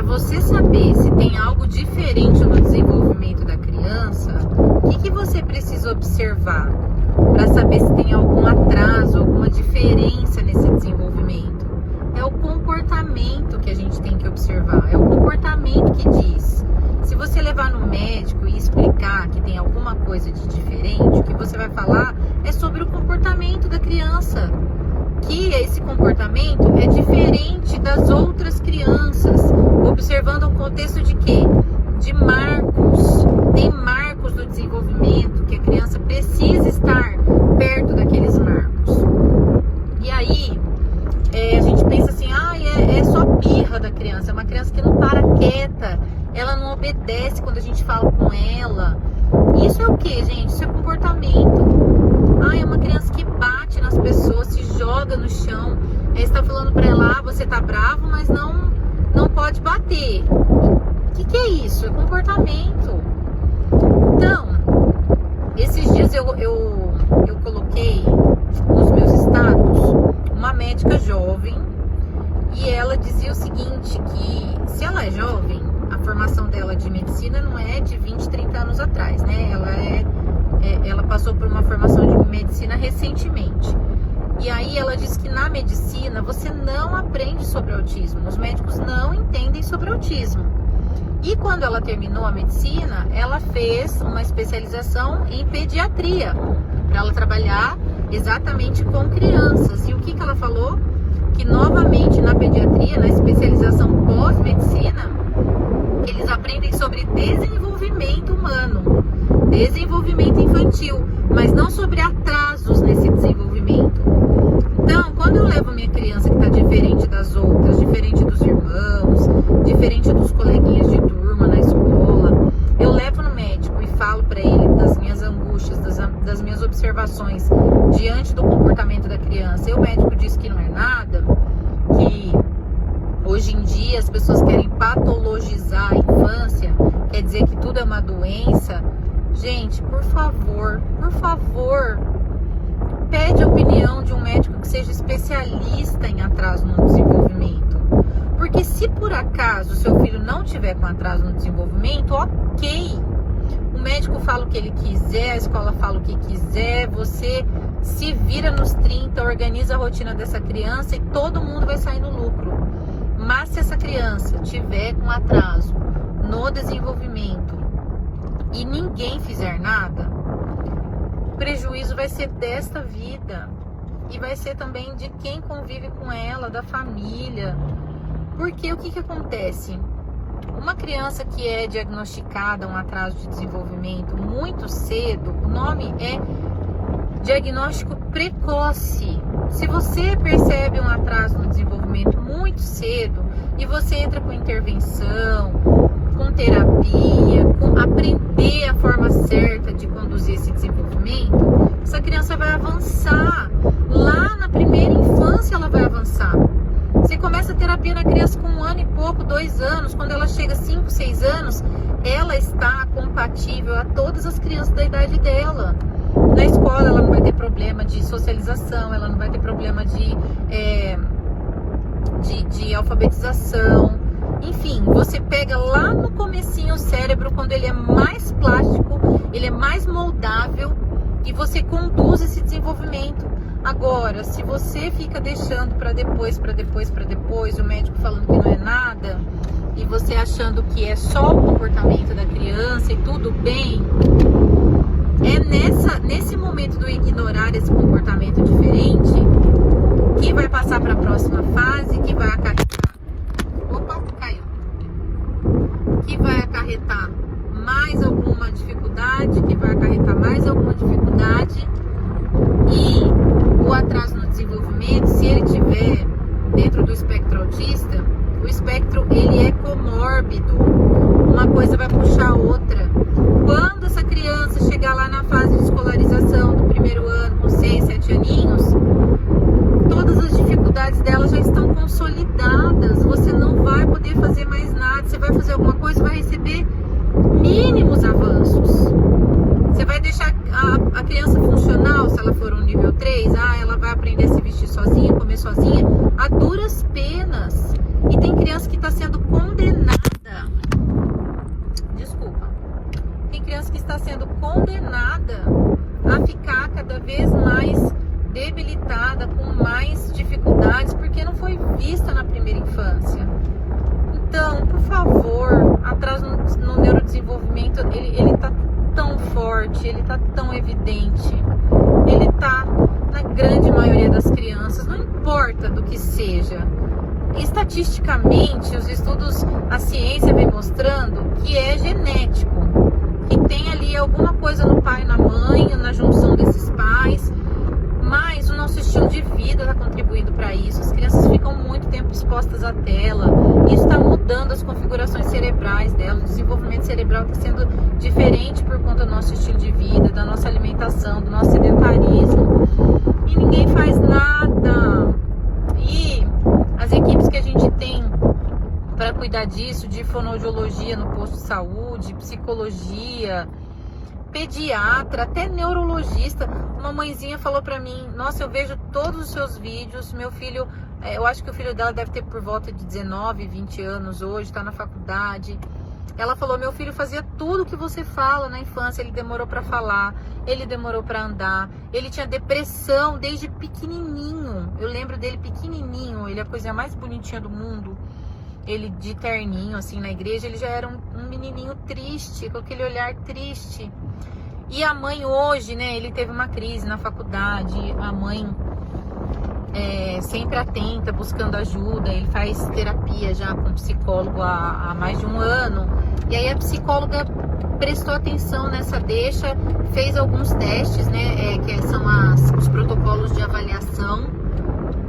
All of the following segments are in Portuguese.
você saber se tem algo diferente no desenvolvimento da criança, o que você precisa observar para saber se tem algum atraso, alguma diferença nesse desenvolvimento? É o comportamento que a gente tem que observar, é o comportamento que diz. Se você levar no médico e explicar que tem alguma coisa de diferente, o que você vai falar é sobre o comportamento da criança. Que esse comportamento é diferente das outras crianças, observando o contexto de quê? De marcos. Tem marcos do desenvolvimento que a criança precisa estar perto daqueles marcos. E aí, a gente pensa assim, é só birra da criança, é uma criança que não para quieta, ela não obedece quando a gente fala com ela. Isso é o que, gente? Isso é comportamento. É uma criança que bate nas pessoas, se joga no chão. Aí você tá falando pra ela, você tá bravo, mas não pode bater. O que é isso? É comportamento. Então, esses dias eu coloquei nos meus status uma médica jovem e ela dizia o seguinte, que se ela é jovem, a formação dela de medicina não é de 20, 30 anos atrás, né? Ela passou por uma formação de medicina recentemente. E aí ela disse que na medicina você não aprende sobre autismo. Os médicos não entendem sobre autismo. E quando ela terminou a medicina, ela fez uma especialização em pediatria, para ela trabalhar exatamente com crianças. E o que ela falou? Que novamente na pediatria, na especialização pós-medicina, eles aprendem sobre desenvolvimento humano, desenvolvimento infantil, mas não sobre atrasos nesse desenvolvimento. Então, quando eu levo minha criança que está diferente das outras, diferente dos irmãos, diferente dos coleguinhas de turma na escola, eu levo no médico e falo para ele das minhas angústias, das minhas observações diante do comportamento da criança, e o médico diz que não é nada, que hoje em dia as pessoas querem patologizar a infância, quer dizer que tudo é uma doença. Gente, por favor, pede a opinião de um médico que seja especialista em atraso no desenvolvimento. Porque se por acaso seu filho não tiver com atraso no desenvolvimento, ok. O médico fala o que ele quiser, a escola fala o que quiser, você se vira nos 30, organiza a rotina dessa criança e todo mundo vai sair no lucro. Mas se essa criança tiver com atraso no desenvolvimento e ninguém fizer nada, o prejuízo vai ser desta vida e vai ser também de quem convive com ela, da família. Porque o que acontece? Uma criança que é diagnosticada um atraso de desenvolvimento muito cedo, o nome é diagnóstico precoce. Se você percebe um atraso no desenvolvimento muito cedo e você entra com intervenção, com terapia, com aprender a forma certa de conduzir esse desenvolvimento, essa criança vai avançar. Lá na primeira infância ela vai avançar. Você começa a terapia na criança com 1 ano e pouco, 2 anos. Quando ela chega a 5, 6 anos, ela está compatível a todas as crianças da idade dela. Na escola ela não vai ter problema de socialização, ela não vai ter problema de alfabetização. Enfim, você pega lá no comecinho o cérebro, quando ele é mais plástico, ele é mais moldável, e você conduz esse desenvolvimento. Agora, se você fica deixando para depois, o médico falando que não é nada, e você achando que é só o comportamento da criança e tudo bem, é nesse momento do ignorar esse comportamento diferente que vai passar para a próxima fase, que vai acarretar. Opa, caiu. Que vai acarretar mais alguma dificuldade, e o atraso no desenvolvimento, se ele tiver dentro do espectro autista, o espectro ele é comórbido, uma coisa vai puxar a outra. Quando essa criança chegar lá na fase de escolarização do primeiro ano, com 6, 7 aninhos, todas as dificuldades dela já estão consolidadas, você não vai poder fazer mais nada, você vai fazer alguma coisa, vai receber mínimos avanços. Você vai deixar a criança funcional, se ela for um nível 3, ela vai aprender a se vestir sozinha, comer sozinha, a duras penas. E tem criança que está sendo condenada desenvolvimento, ele tá tão forte, ele tá tão evidente, ele tá na grande maioria das crianças, não importa do que seja. Estatisticamente, os estudos, a ciência vem mostrando que é genético, que tem ali alguma coisa no pai e na mãe, na junção desses pais, mas o nosso estilo de vida está contribuindo para isso. As crianças ficam muito tempo expostas à tela, isso está mudando as configurações cerebrais delas, o desenvolvimento cerebral está sendo diferente por conta do nosso estilo de vida, da nossa alimentação, do nosso sedentarismo, e ninguém faz nada. E as equipes que a gente tem para cuidar disso, de fonoaudiologia no posto de saúde, psicologia, pediatra, até neurologista. Uma mãezinha falou pra mim: nossa, eu vejo todos os seus vídeos, meu filho, eu acho que o filho dela deve ter por volta de 19, 20 anos hoje, tá na faculdade. Ela falou: meu filho fazia tudo que você fala na infância, ele demorou pra falar, ele demorou pra andar, ele tinha depressão desde pequenininho. Eu lembro dele pequenininho, ele é a coisa mais bonitinha do mundo. Ele de terninho, assim, na igreja, ele já era um menininho triste, com aquele olhar triste. E a mãe hoje, né, ele teve uma crise na faculdade, a mãe sempre atenta, buscando ajuda, ele faz terapia já com psicólogo há mais de um ano. E aí a psicóloga prestou atenção nessa deixa, fez alguns testes, né, que são os protocolos de avaliação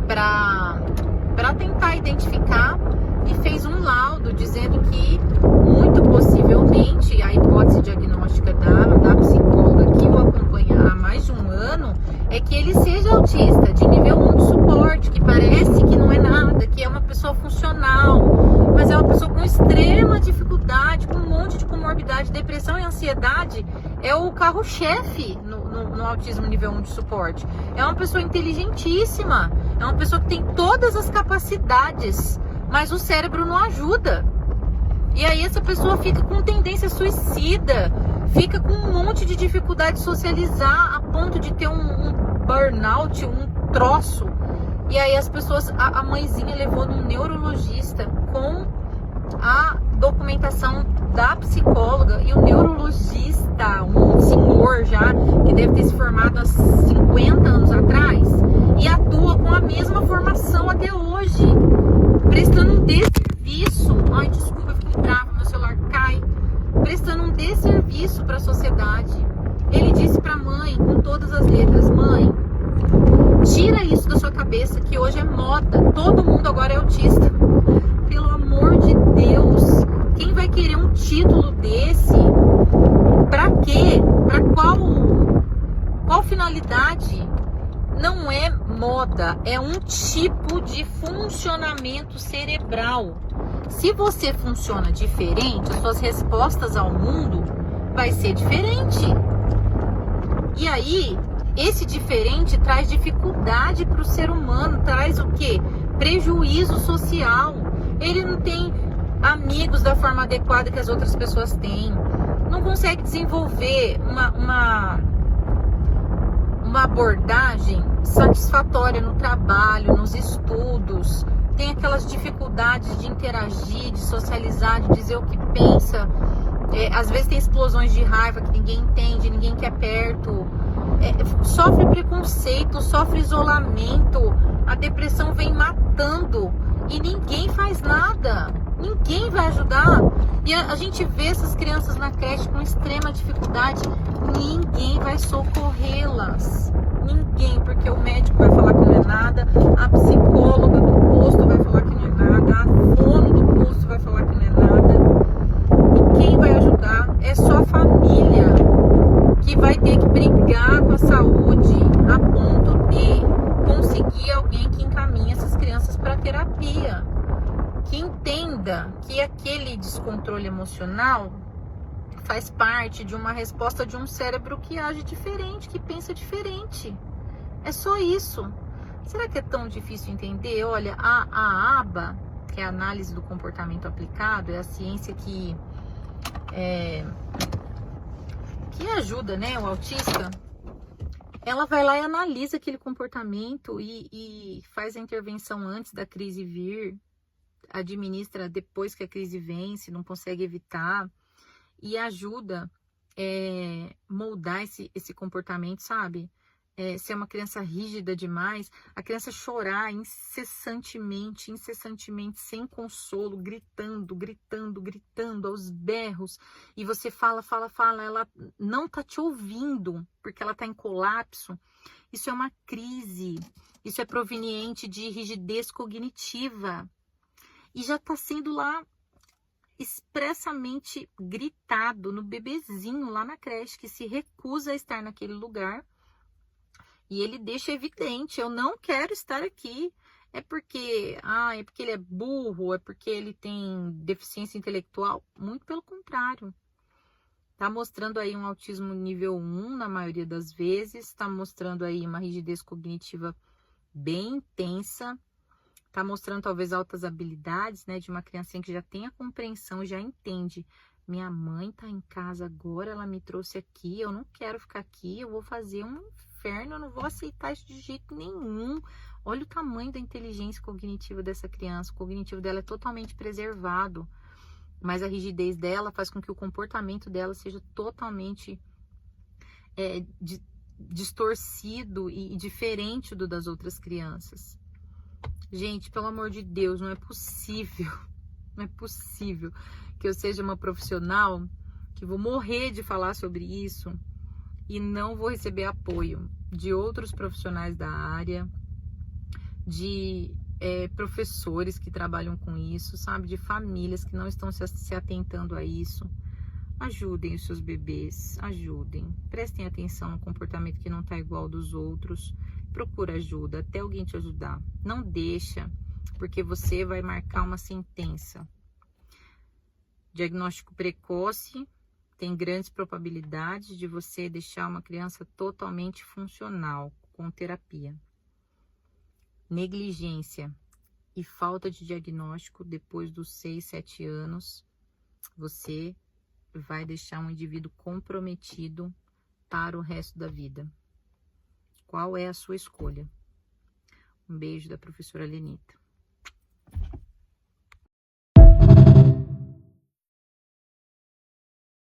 para tentar identificar, e fez um laudo dizendo que muito possivelmente a hipótese diagnóstica da psicóloga que o acompanha há mais de um ano é que ele seja autista de nível 1 de suporte, que parece que não é nada, que é uma pessoa funcional, mas é uma pessoa com extrema dificuldade, com um monte de comorbidade, depressão e ansiedade. É o carro-chefe no autismo nível 1 de suporte. É uma pessoa inteligentíssima, é uma pessoa que tem todas as capacidades, mas o cérebro não ajuda. E aí essa pessoa fica com tendência suicida, fica com um monte de dificuldade de socializar, a ponto de ter um burnout, um troço. E aí as pessoas, a mãezinha levou num neurologista com a documentação da psicóloga, e o neurologista, um senhor já, que deve ter se formado há 50 anos atrás, e atua com a mesma formação até hoje, prestando um desserviço. Ai, desculpa, eu fiquei brava, meu celular cai. Prestando um desserviço para a sociedade. Ele disse para a mãe, com todas as letras: mãe, tira isso da sua cabeça, que hoje é moda, todo mundo agora é autista. Pelo amor de Deus, quem vai querer um título desse? Pra quê? Pra qual finalidade? Não é moda, é um tipo de funcionamento cerebral. Se você funciona diferente, as suas respostas ao mundo vai ser diferente. E aí, esse diferente traz dificuldade para o ser humano, traz o quê? Prejuízo social. Ele não tem amigos da forma adequada que as outras pessoas têm, não consegue desenvolver uma abordagem satisfatória no trabalho, nos estudos, tem aquelas dificuldades de interagir, de socializar, de dizer o que pensa, às vezes tem explosões de raiva que ninguém entende, ninguém quer perto, sofre preconceito, sofre isolamento, a depressão vem matando e ninguém faz nada, ninguém vai ajudar. E a gente vê essas crianças na creche com extrema dificuldade, ninguém vai socorrê-las, ninguém, porque o médico vai falar que não é nada, a psicóloga do posto vai falar que não é nada, a fono do posto vai falar que não é nada, e quem vai ajudar é só a família, que vai ter que brigar com a saúde a ponto de conseguir alguém que encaminhe essas crianças para terapia, que entenda que aquele descontrole emocional faz parte de uma resposta de um cérebro que age diferente, que pensa diferente. É só isso. Será que é tão difícil entender? Olha, a ABA, que é a análise do comportamento aplicado, é a ciência que ajuda, né, o autista. Ela vai lá e analisa aquele comportamento e faz a intervenção antes da crise vir, administra depois que a crise vem, se não consegue evitar. e ajuda moldar esse comportamento, sabe? Se é uma criança rígida demais, a criança chorar incessantemente, sem consolo, gritando aos berros, e você fala, ela não tá te ouvindo, porque ela tá em colapso. Isso é uma crise, isso é proveniente de rigidez cognitiva, e já tá sendo lá expressamente gritado no bebezinho lá na creche, que se recusa a estar naquele lugar. E ele deixa evidente, eu não quero estar aqui. É porque ele é burro, é porque ele tem deficiência intelectual. Muito pelo contrário. Tá mostrando aí um autismo nível 1 na maioria das vezes. Tá mostrando aí uma rigidez cognitiva bem intensa. Tá mostrando talvez altas habilidades, né? De uma criancinha que já tem a compreensão, já entende. Minha mãe tá em casa agora, ela me trouxe aqui, eu não quero ficar aqui, eu vou fazer um inferno, eu não vou aceitar isso de jeito nenhum. Olha o tamanho da inteligência cognitiva dessa criança, o cognitivo dela é totalmente preservado, mas a rigidez dela faz com que o comportamento dela seja totalmente distorcido e diferente do das outras crianças. Gente, pelo amor de Deus, não é possível que eu seja uma profissional que vou morrer de falar sobre isso e não vou receber apoio de outros profissionais da área, de professores que trabalham com isso, sabe? De famílias que não estão se atentando a isso. Ajudem os seus bebês, ajudem. Prestem atenção no comportamento que não está igual ao dos outros. Procura ajuda, até alguém te ajudar. Não deixa, porque você vai marcar uma sentença. Diagnóstico precoce tem grandes probabilidades de você deixar uma criança totalmente funcional com terapia. Negligência e falta de diagnóstico depois dos 6, 7 anos, você vai deixar um indivíduo comprometido para o resto da vida. Qual é a sua escolha? Um beijo da professora Lenita.